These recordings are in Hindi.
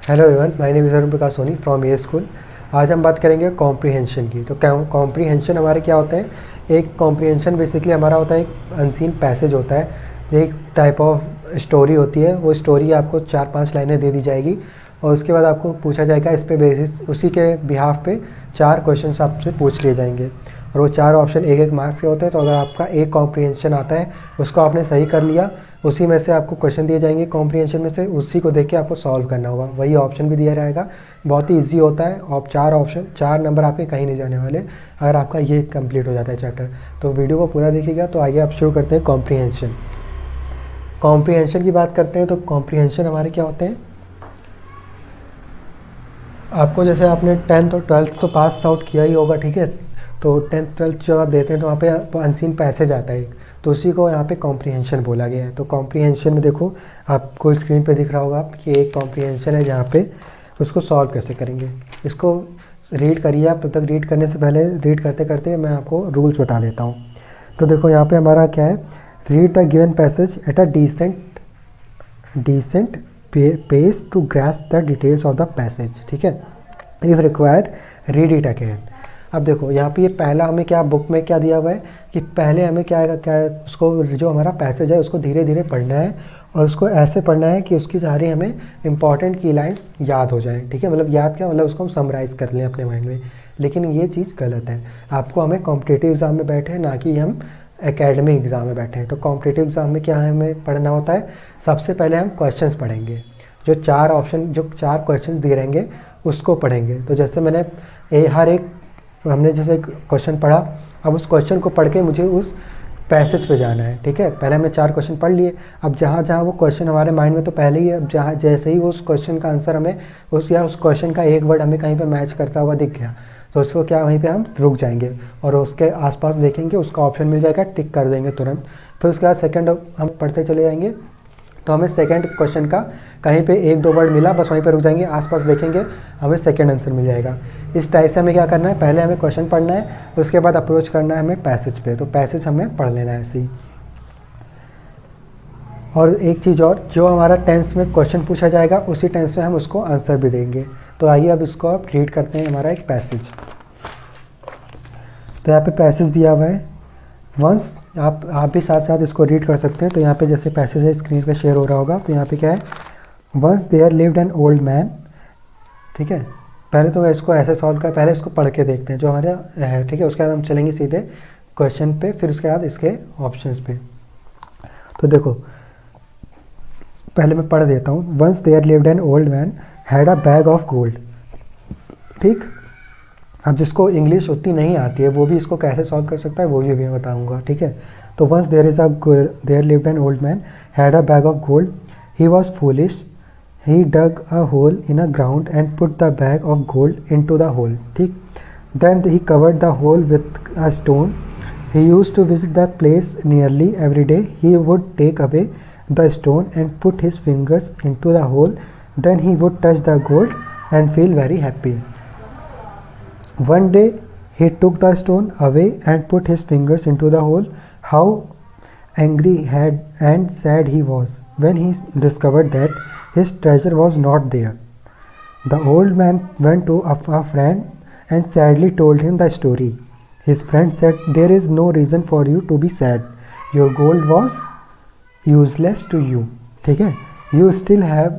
Hello everyone, my name is Arun Prakash Soni from a school. आज हम बात करेंगे कॉम्प्रीहेंशन की। तो कॉम्प्रीहेंशन हमारे क्या होता है? एक कॉम्प्रीहेंशन बेसिकली हमारा होता है एक अनसीन पैसेज होता है। एक टाइप ऑफ स्टोरी होती है। वो स्टोरी आपको 4-5 लाइनें दे दी जाएगी और उसके बाद आपको पूछा जाएगा इस पे बेसिस उसी के बिहाफ पे 4 क्वेश्चन आपसे पूछ लिए जाएंगे और वो 4 ऑप्शन 1-1 मार्क्स के होते हैं। तो अगर आपका एक कॉम्प्रीहेंशन आता है, उसको आपने सही कर लिया, उसी में से आपको क्वेश्चन दिए जाएंगे कॉम्प्रीहेंशन में से, उसी को देख के आपको सॉल्व करना होगा। वही ऑप्शन भी दिया रहेगा। बहुत ही इजी होता है और 4 ऑप्शन 4 नंबर आपके कहीं नहीं जाने वाले अगर आपका ये कंप्लीट हो जाता है चैप्टर। तो वीडियो को पूरा देखिएगा। तो आइए आप शुरू करते हैं कॉम्प्रीहेंशन। कॉम्प्रीहेंशन की बात करते हैं तो कॉम्प्रीहेंशन हमारे क्या होते हैं? आपको जैसे आपने 10th और 12th तो पास आउट किया ही होगा, ठीक है। तो 10th 12th जब आप देते हैं तो वहाँ पे अनसीन पैसेज आता है, तो उसी को यहाँ पे कॉम्प्रीहेंशन बोला गया है। तो कॉम्प्रीहेंशन में देखो, आपको स्क्रीन पे दिख रहा होगा कि एक कॉम्प्रीहेंशन है जहाँ पे उसको सॉल्व कैसे करेंगे। इसको रीड करिए आप। तब तक रीड करने से पहले, रीड करते करते मैं आपको रूल्स बता देता हूँ। तो देखो यहाँ पे हमारा क्या है, read the given passage at a decent pace to grasp the details of the passage, ठीक है। If required read it again. अब देखो यहाँ पे ये पहला हमें क्या बुक में क्या दिया हुआ है कि पहले हमें क्या है उसको जो हमारा पैसेज है उसको धीरे धीरे पढ़ना है और उसको ऐसे पढ़ना है कि उसकी सारी हमें इंपॉर्टेंट की लाइंस याद हो जाएं, ठीक है। मतलब याद क्या, मतलब उसको हम समराइज़ कर लें अपने माइंड में। लेकिन ये चीज़ गलत है। आपको हमें कॉम्पिटिटिव एग्ज़ाम में बैठे हैं, ना कि हम एकेडमिक एग्ज़ाम में बैठे हैं। तो कॉम्पिटिटिव एग्ज़ाम में क्या हमें पढ़ना होता है? सबसे पहले हम क्वेश्चंस पढ़ेंगे। जो 4 क्वेश्चंस दिए रहेंगे उसको पढ़ेंगे। तो जैसे हर एक हमने जैसे क्वेश्चन पढ़ा, अब उस क्वेश्चन को पढ़ के मुझे उस पैसेज पे जाना है, ठीक है। पहले हमने 4 क्वेश्चन पढ़ लिए। अब जहाँ जहाँ वो क्वेश्चन हमारे माइंड में तो पहले ही है, अब जहाँ जैसे ही वो उस क्वेश्चन का आंसर हमें उस क्वेश्चन का एक वर्ड हमें कहीं पे मैच करता हुआ दिख गया, तो उसको क्या वहीं पे हम रुक जाएंगे और उसके आसपास देखेंगे, उसका ऑप्शन मिल जाएगा, टिक कर देंगे तुरंत। फिर उसके बाद सेकेंड हम पढ़ते चले जाएंगे। तो हमें सेकंड क्वेश्चन का कहीं पे 1-2 वर्ड मिला, बस वहीं पर रुक जाएंगे, आसपास देखेंगे, हमें सेकंड आंसर मिल जाएगा। इस टाइप से हमें क्या करना है, पहले हमें क्वेश्चन पढ़ना है, उसके बाद अप्रोच करना है हमें पैसेज पे। तो पैसेज हमें पढ़ लेना है ऐसे ही। और एक चीज़ और, जो हमारा टेंस में क्वेश्चन पूछा जाएगा उसी टेंस में हम उसको आंसर भी देंगे। तो आइए अब इसको आप रीड करते हैं, हमारा एक पैसेज। तो यहाँ पे पैसेज दिया हुआ है। वंस आप भी साथ साथ इसको रीड कर सकते हैं। तो यहाँ पे जैसे पैसेज है स्क्रीन पे शेयर हो रहा होगा। तो यहाँ पे क्या है, once there lived an old man, ठीक है। पहले तो इसको ऐसे सॉल्व कर, पहले इसको पढ़ के देखते हैं जो हमारे है, ठीक है। उसके बाद हम चलेंगे सीधे क्वेश्चन पे, फिर उसके बाद इसके ऑप्शंस पे। तो देखो पहले मैं पढ़ देता हूँ। Once there lived an old man had a bag of gold, ठीक। अब जिसको इंग्लिश उतनी नहीं आती है वो भी इसको कैसे सॉल्व कर सकता है वो भी मैं बताऊंगा, ठीक है। तो once there lived an old man had a bag of gold, he was foolish, he dug a hole in a ground and put the bag of gold into the hole, ठीक। Then he covered the hole with a stone, he used to visit the place nearly every day, he would take away the stone and put his fingers into the hole, then he would touch the gold and feel very happy. One day he took the stone away and put his fingers into the hole. How angry and sad he was when he discovered that his treasure was not there. The old man went to a friend and sadly told him the story. His friend said, "There is no reason for you to be sad. Your gold was useless to you. ठीक है? You still have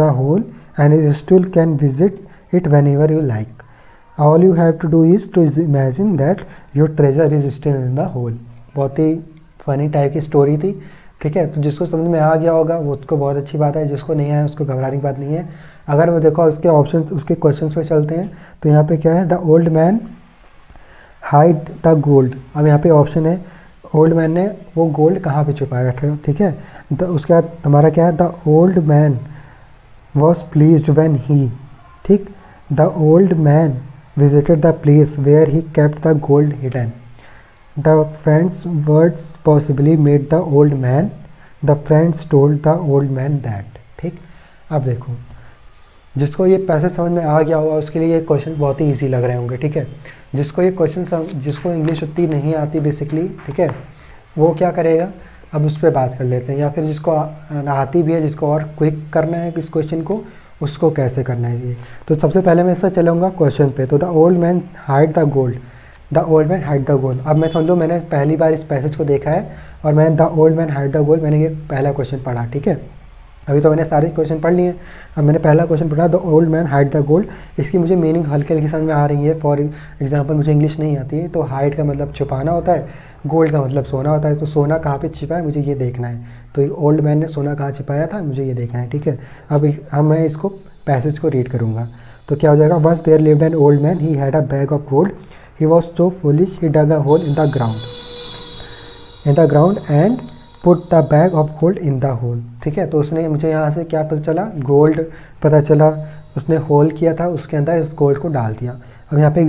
the hole and you still can visit it whenever you like. All you have to do is to imagine that your treasure is still in the hole." बहुत ही फनी टाइप की स्टोरी थी, ठीक है। तो जिसको समझ में आ गया होगा वो उसको बहुत अच्छी बात है, जिसको नहीं आया उसको घबराने की बात नहीं है। अगर वो देखो उसके ऑप्शंस, उसके क्वेश्चंस पे चलते हैं। तो यहाँ पे क्या है, the old man hide the gold. अब यहाँ पे ऑप्शन है ओल्ड मैन ने वो गोल्ड कहाँ पे छुपाया था, ठीक है। उसके बाद हमारा क्या है, the old man was pleased when he, ठीक। The old man visited the place where he kept the gold hidden. The friend's words possibly made the old man. The friends told the old man that. ठीक। अब देखो जिसको ये पैसे समझ में आ गया होगा उसके लिए ये क्वेश्चन बहुत ही इजी लग रहे होंगे, ठीक है। जिसको ये क्वेश्चन जिसको इंग्लिश उतनी नहीं आती बेसिकली, ठीक है, वो क्या करेगा, अब उस पर बात कर लेते हैं। या फिर जिसको आती भी है, जिसको और क्विक करना है इस क्वेश्चन को, उसको कैसे करना है ये। तो सबसे पहले मैं इससे चलूँगा क्वेश्चन पे। तो the old man hide the gold, the old man hide the gold. अब मैं समझ लो मैंने पहली बार इस पैसेज को देखा है और मैंने the old man hide the gold मैंने ये पहला क्वेश्चन पढ़ा, ठीक है। अभी तो मैंने सारे क्वेश्चन पढ़ लिए। अब मैंने पहला क्वेश्चन पढ़ा the old man hide the gold. इसकी मुझे मीनिंग हल्के हल्की समझ में आ रही है। फॉर एग्जांपल मुझे इंग्लिश नहीं आती है, तो हाइड का मतलब छुपाना होता है, गोल्ड का मतलब सोना होता है। तो सोना कहाँ पे छिपा है मुझे ये देखना है। तो ओल्ड मैन ने सोना कहाँ छिपाया था मुझे ये देखना है, ठीक है। अब मैं इसको पैसेज को रीड करूँगा। तो क्या हो जाएगा, once there lived an old man he had a bag of gold, he was so foolish he dug a hole in the ground and put the bag of gold in the hole, ठीक है। तो उसने मुझे यहाँ से क्या पता चला, गोल्ड पता चला, उसने होल किया था, उसके अंदर इस गोल्ड को डाल दिया। अब यहाँ पे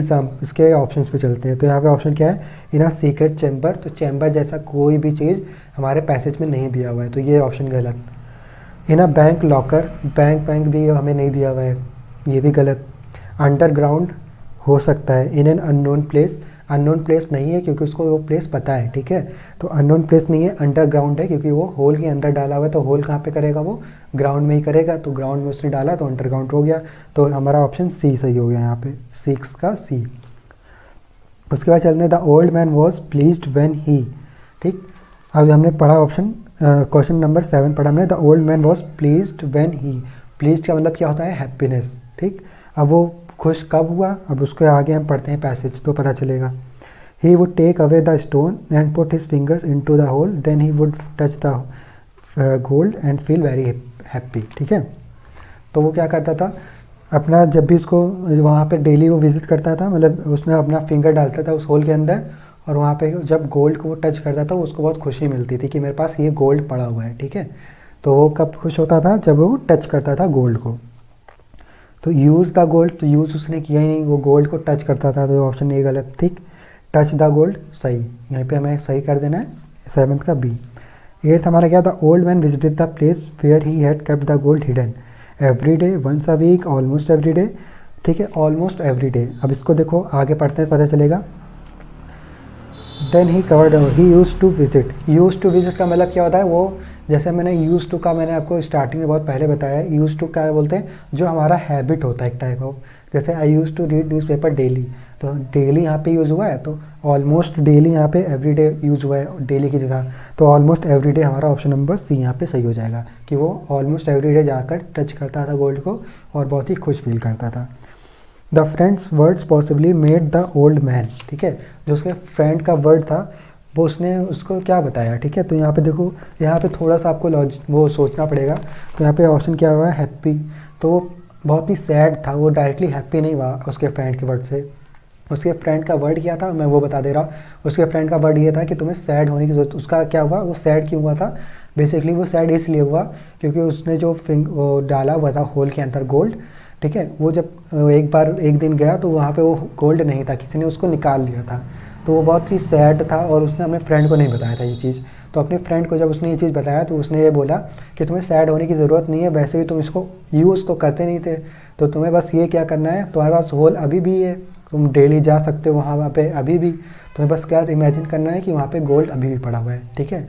इसके ऑप्शंस पे चलते हैं। तो यहाँ पे ऑप्शन क्या है, इन अ सीक्रेट चैम्बर। तो चैम्बर जैसा कोई भी चीज़ हमारे पैसेज में नहीं दिया हुआ है, तो ये ऑप्शन गलत। इन अ बैंक लॉकर, बैंक भी हमें नहीं दिया हुआ है, ये भी गलत। अंडरग्राउंड हो सकता है। In an unknown place, unknown place नहीं है क्योंकि उसको वो प्लेस पता है, ठीक है। तो अननोन प्लेस नहीं है, अंडरग्राउंड है क्योंकि वो होल के अंदर डाला हुआ है। तो होल कहाँ पे करेगा, वो ग्राउंड में ही करेगा। तो ग्राउंड में उसने डाला तो अंडरग्राउंड हो गया। तो हमारा ऑप्शन सी सही हो गया यहाँ पे, 6 का सी। उसके बाद चलते हैं the old man was pleased when he, ठीक। अब हमने पढ़ा ऑप्शन क्वेश्चन नंबर 7 पढ़ा हमने, the old man was pleased when he. Pleased का मतलब क्या होता है, हैप्पीनेस, ठीक। अब वो खुश कब हुआ, अब उसके आगे हम पढ़ते हैं पैसेज तो पता चलेगा। He would take away the stone and put his fingers into the hole, then he would touch the gold and feel very happy, ठीक है। तो वो क्या करता था, अपना जब भी उसको वहाँ पे डेली वो विजिट करता था, मतलब उसने अपना फिंगर डालता था उस होल के अंदर, और वहाँ पे जब गोल्ड को वो टच करता था उसको बहुत खुशी मिलती थी कि मेरे पास ये गोल्ड पड़ा हुआ है, ठीक है। तो वो कब खुश होता था, जब वो टच करता था गोल्ड को। तो यूज़ द गोल्ड, तो यूज़ उसने किया ही नहीं, वो गोल्ड को टच करता था। तो ऑप्शन ए गलत, ठीक। टच द गोल्ड सही, यहाँ पे हमें सही कर देना है 7th का बी। 8th हमारा क्या था, old man visited the place where he had kept the gold hidden every day, once a week, almost every day, ठीक है। Almost every day. अब इसको देखो आगे पढ़ते हैं पता चलेगा। Then he covered, he used to visit. Used to visit का मतलब क्या होता है, वो जैसे मैंने यूज टू का मैंने आपको स्टार्टिंग में बहुत पहले बताया है। यूज टू क्या बोलते हैं, जो हमारा हैबिट होता है एक टाइप ऑफ। जैसे I use to read newspaper daily, तो डेली यहाँ पे यूज़ हुआ है। तो ऑलमोस्ट डेली यहाँ पे एवरी डे यूज़ हुआ है डेली की जगह। तो ऑलमोस्ट एवरी डे हमारा ऑप्शन नंबर सी यहाँ पे सही हो जाएगा कि वो ऑलमोस्ट एवरी डे जाकर टच करता था गोल्ड को और बहुत ही खुश फील करता था। The friends words possibly made the old man, ठीक है। जो उसके फ्रेंड का वर्ड था वो उसने उसको क्या बताया, ठीक है। तो यहाँ पे देखो, यहाँ पे थोड़ा सा आपको वो सोचना पड़ेगा। तो यहाँ पे ऑप्शन क्या हुआ है, हैप्पी। तो वो बहुत ही सैड था, वो डायरेक्टली हैप्पी नहीं हुआ उसके फ्रेंड के वर्ड से। उसके फ्रेंड का वर्ड क्या था मैं वो बता दे रहा हूँ। उसके फ्रेंड का वर्ड ये था कि तुम्हें सैड होने की ज़रूरत। उसका क्या हुआ, वो सैड क्यों हुआ था, बेसिकली वो सैड इसलिए हुआ क्योंकि उसने जो वो डाला हुआ था होल के अंदर गोल्ड, ठीक है। वो जब एक दिन गया तो वहाँ पे वो गोल्ड नहीं था, किसी ने उसको निकाल लिया था। तो वो बहुत ही सैड था और उसने अपने फ्रेंड को नहीं बताया था ये चीज़। तो अपने फ्रेंड को जब उसने ये चीज़ बताया तो उसने ये बोला कि तुम्हें सैड होने की ज़रूरत नहीं है, वैसे भी तुम इसको यूज़ तो करते नहीं थे, तो तुम्हें बस ये क्या करना है, तुम्हारे पास होल अभी भी है, तुम डेली जा सकते हो वहाँ पे अभी भी। तुम्हें बस क्या इमेजिन करना है कि वहाँ पे गोल्ड अभी भी पड़ा हुआ है, ठीक है।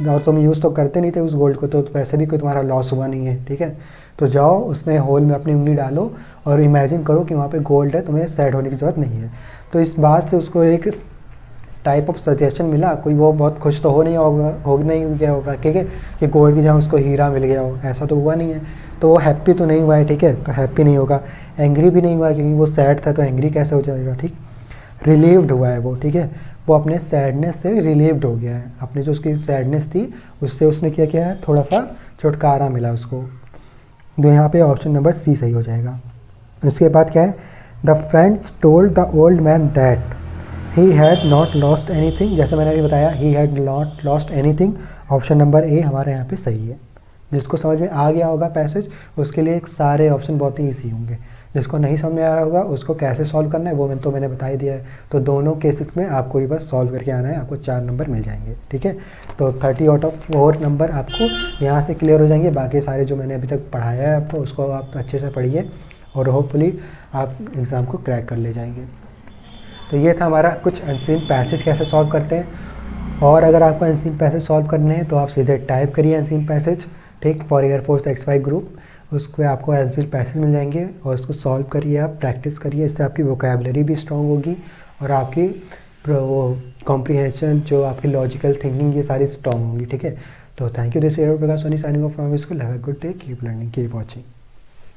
और तुम यूज़ तो करते नहीं थे उस गोल्ड को, तो वैसे भी कोई तुम्हारा लॉस हुआ नहीं है, ठीक है। तो जाओ उसमें होल में अपनी उंगली डालो और इमेजिन करो कि वहाँ पे गोल्ड है, तुम्हें सैड होने की ज़रूरत नहीं है। तो इस बात से उसको एक टाइप ऑफ सजेशन मिला, कोई वो बहुत खुश तो हो नहीं गया होगा, ठीक है, कि गोल्ड की जगह उसको हीरा मिल गया हो, ऐसा तो हुआ नहीं है। तो वो हैप्पी तो नहीं हुआ है, ठीक है। तो हैप्पी नहीं होगा, एंग्री भी नहीं हुआ है क्योंकि वो सैड था, तो एंग्री कैसे हो जाएगा, ठीक। रिलीव्ड हुआ है वो, ठीक है। वो अपने सैडनेस से रिलीव्ड हो गया है, अपनी जो उसकी सैडनेस थी उससे उसने क्या किया है, थोड़ा सा छुटकारा मिला उसको। तो यहाँ पे ऑप्शन नंबर सी सही हो जाएगा। उसके बाद क्या है, the friends told the old man that he had not lost anything. जैसे मैंने अभी बताया, he had not lost anything. Option number A हमारे यहाँ पे सही है। जिसको समझ में आ गया होगा पैसेज, उसके लिए सारे ऑप्शन बहुत ही ईजी होंगे। जिसको नहीं समझ में आया होगा उसको कैसे सॉल्व करना है वो मैंने बता ही दिया है। तो दोनों केसेस में आपको ही बस सॉल्व करके आना है, आपको 4 नंबर मिल जाएंगे, ठीक है। तो 30 आउट ऑफ 4 नंबर आपको यहाँ से क्लियर हो जाएंगे। बाकी सारे जो मैंने अभी तक पढ़ाया है आपको, उसको आप अच्छे से पढ़िए और होपफुली आप एग्ज़ाम को क्रैक कर ले जाएंगे। तो ये था हमारा कुछ अनसीन पैसेज कैसे सॉल्व करते हैं। और अगर आपको अनसीन पैसेज सॉल्व करने हैं तो आप सीधे टाइप करिए अनसीन पैसेज, ठीक, फॉर एयरफोर्स XY ग्रुप, उस पर आपको आंसर पैसेज मिल जाएंगे और उसको सॉल्व करिए, आप प्रैक्टिस करिए, इससे आपकी वोकैबुलरी भी स्ट्रॉन्ग होगी और आपकी वो कॉम्प्रीहेंशन, जो आपकी लॉजिकल थिंकिंग, ये सारी स्ट्रॉन्ग होंगी, ठीक है। तो thank you, this is Prakash Soni signing off from school. Have a good day, keep learning, keep watching.